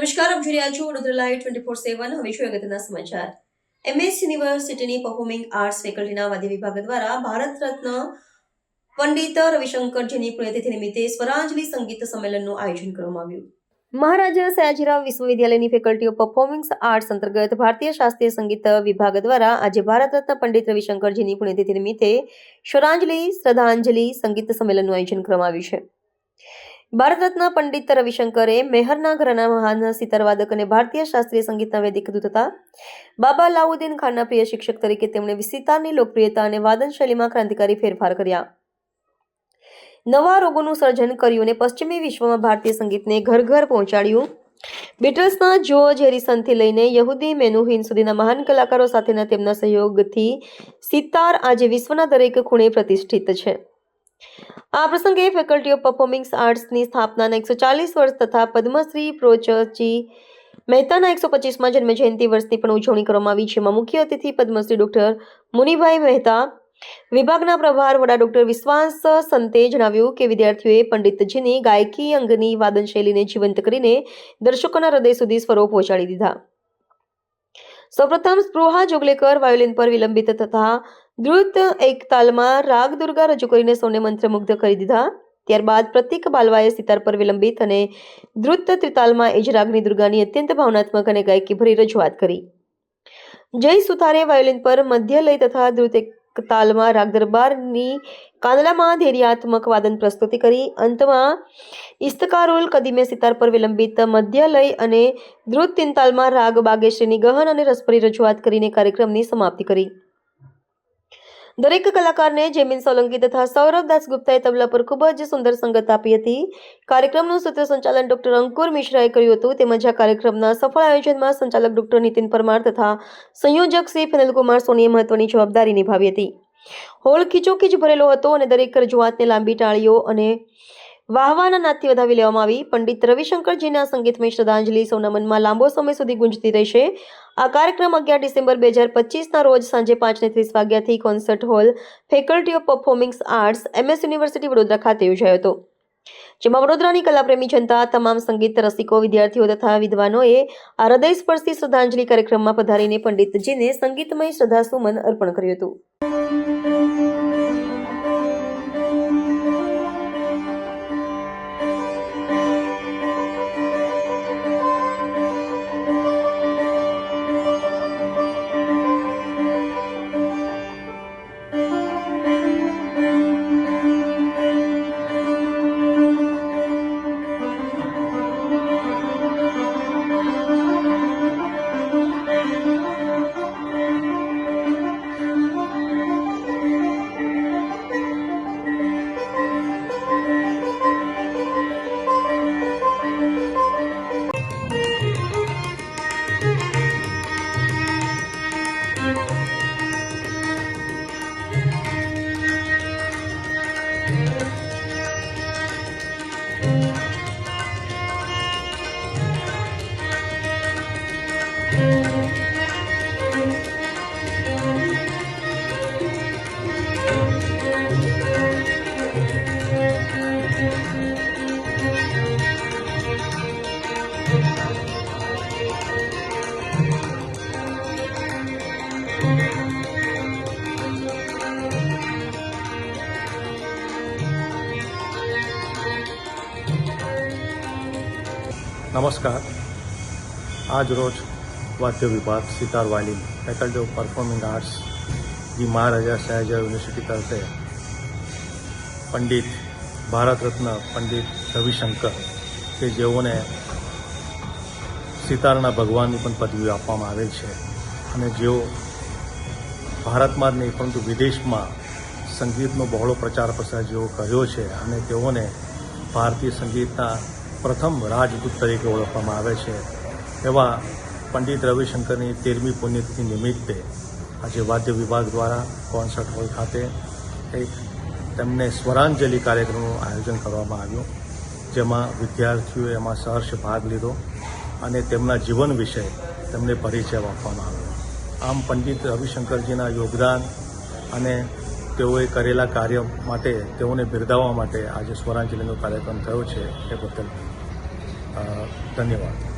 નમસ્કાર, આપ જોઈ રહ્યા છો વડોદરા લાઈવ 24/7. હવે જોઈએ અગત્યના સમાચાર. MS યુનિવર્સિટીની પરફોર્મિંગ આર્ટ્સ ફેકલ્ટીના વાદ્ય વિભાગ દ્વારા ભારત રત્ન પંડિત રવિશંકરજીની પુણ્યતિથિ નિમિત્તે સ્વરાંજલિ સંગીત સંમેલનનું આયોજન કરવામાં આવ્યું. મહારાજા સયાજીરાવ વિશ્વવિદ્યાલયની ફેકલ્ટી ઓફ પરફોર્મિંગ આર્ટ્સ અંતર્ગત ભારતીય શાસ્ત્રીય સંગીત વિભાગ દ્વારા આજે ભારત રત્ન પંડિત રવિશંકરજીની પુણ્યતિથિ નિમિત્તે સ્વરાંજલિ શ્રદ્ધાંજલિ સંગીત સંમેલનનું આયોજન કરવામાં આવ્યું છે. ભારત રત્ન પંડિત રવિશંકરે મેહરના ઘરાના મહાન સિતારવાદક અને ભારતીય શાસ્ત્રીય સંગીતના વૈદિક દૂત હતા. બાબા લાઉદ્દીન ખાનના પ્રિય શિક્ષક તરીકે તેમણે સિતારની લોકપ્રિયતા અને વાદન શૈલીમાં ક્રાંતિકારી ફેરફાર કર્યા. નવા રોગોનું સર્જન કર્યું અને પશ્ચિમી વિશ્વમાં ભારતીય સંગીતને ઘર ઘર પહોંચાડ્યું. બીટલ્સના જ્યોર્જ હેરિસનથી લઈને યહૂદી મેનુહિન સુધીના મહાન કલાકારો સાથેના તેમના સહયોગથી સિતાર આજે વિશ્વના દરેક ખૂણે પ્રતિષ્ઠિત છે. આ પ્રસંગે ફેકલ્ટી ઓફ પરફોર્મિંગ આર્ટ્સની સ્થાપનાના 140 વર્ષ તથા પદ્મશ્રી પ્રોચજી મહેતાના 125મા જન્મજયંતિ વર્ષની પણ ઉજવણી કરવામાં આવી, જેમાં મુખ્ય અતિથિ પદ્મશ્રી ડોક્ટર મુનિભાઈ મહેતા, વિભાગના પ્રભાર વડા ડોક્ટર વિશ્વાસ સંતે જણાવ્યું કે વિદ્યાર્થીઓએ પંડિતજીની ગાયકી અંગની વાદન શૈલીને જીવંત કરીને દર્શકોના હૃદય સુધી સ્વરો પહોંચાડી દીધા. સૌપ્રથમ સ્પૃહા જોગલેકર વાયોલિન પર વિલંબિત તથા દ્રુત એક તાલમાં રાગ દુર્ગા રજૂ કરીને સૌને મંત્રમુગ્ધ કરી દીધા. ત્યારબાદ પ્રતિક બાલવાએ સિતાર પર વિલંબિત અને દ્રુત ત્રિતાલમાં એ જ રાગની દુર્ગાની અત્યંત ભાવનાત્મક અને ગાયકીભરી રજૂઆત કરી. જય સુથારે વાયોલિન પર મધ્ય લય તથા દ્રુત એક તાલમાં રાગ દરબારની કાંદલામાં ધૈર્યાત્મક વાદન પ્રસ્તુતિ કરી. અંતમાં ઇસ્તકારુલ કદીમે સિતાર પર વિલંબિત મધ્ય લય અને દ્રુત તીન તાલમાં રાગ બાગેશ્રીની ગહન અને રસભરી રજૂઆત કરીને કાર્યક્રમની સમાપ્તિ કરી. દરેક કલાકારને જેમિન સોલંકી તથા સૌરભ દાસગુપ્તાએ તબલા પર ખૂબ જ સુંદર સંગત આપી હતી. કાર્યક્રમનું સૂત્ર સંચાલન ડોક્ટર અંકુર મિશ્રાએ કર્યું હતું. તેમજ આ કાર્યક્રમના સફળ આયોજનમાં સંચાલક ડોક્ટર નીતિન પરમાર તથા સંયોજક શ્રી ફેનલકુમાર સોનીએ મહત્વની જવાબદારી નિભાવી હતી. હોલ ખીચોખીચ ભરેલો હતો અને દરેક રજૂઆતને લાંબી તાળીઓ અને વાહવાના નાદથી વધાવી લેવામાં આવી. પંડિત રવિશંકરજીના સંગીતમય શ્રદ્ધાંજલિ સૌના મનમાં લાંબો સમય સુધી ગુંજતી રહેશે. આ કાર્યક્રમ 11 ડિસેમ્બર 2025ના રોજ સાંજે 5:30 વાગ્યાથી concert hall faculty of performing arts MS university Vadodara ખાતે યોજાયો હતો, જેમાં વડોદરાની કલાપ્રેમી જનતા, તમામ સંગીત રસિકો, વિદ્યાર્થીઓ તથા વિદ્વાનોએ આ હૃદયસ્પર્શી શ્રદ્ધાંજલિ કાર્યક્રમમાં પધારીને પંડિતજીને સંગીતમય શ્રદ્ધાસુમન અર્પણ કર્યું હતું. નમસ્કાર. આજ રોજ વાદ્ય વિભાગ sitar violin faculty of performing arts જી મહારાજા સયાજીરાવ યુનિવર્સિટી તરફે પંડિત ભારત રત્ન પંડિત રવિશંકર કે જેઓને સિતારના ભગવાનની પણ પદવી આપવામાં આવેલ છે અને જેઓ ભારતમાં જ નહીં પરંતુ વિદેશમાં સંગીતનો બહોળો પ્રચાર પ્રસાર જેઓ કર્યો છે અને તેઓને ભારતીય સંગીતના પ્રથમ રાજદૂત તરીકે ઓળખવામાં આવે છે. એવા પંડિત રવિશંકરની 13મી પુણ્યતિથિ નિમિત્તે આજે વાદ્ય વિભાગ દ્વારા કોન્સર્ટ હોલ ખાતે એક તેમને સ્વરાંજલિ કાર્યક્રમનું આયોજન કરવામાં આવ્યું, જેમાં વિદ્યાર્થીઓએ એમાં સહર્ષ ભાગ લીધો અને તેમના જીવન વિશે તેમને પરિચય આપવામાં આવ્યો. આમ પંડિત રવિશંકરજીના યોગદાન અને તેઓએ કરેલા કાર્ય માટે તેઓને બિરદાવવા માટે આજે સ્વરાંજલિનો કાર્યક્રમ થયો છે. એ બદલ ધન્યવાદ.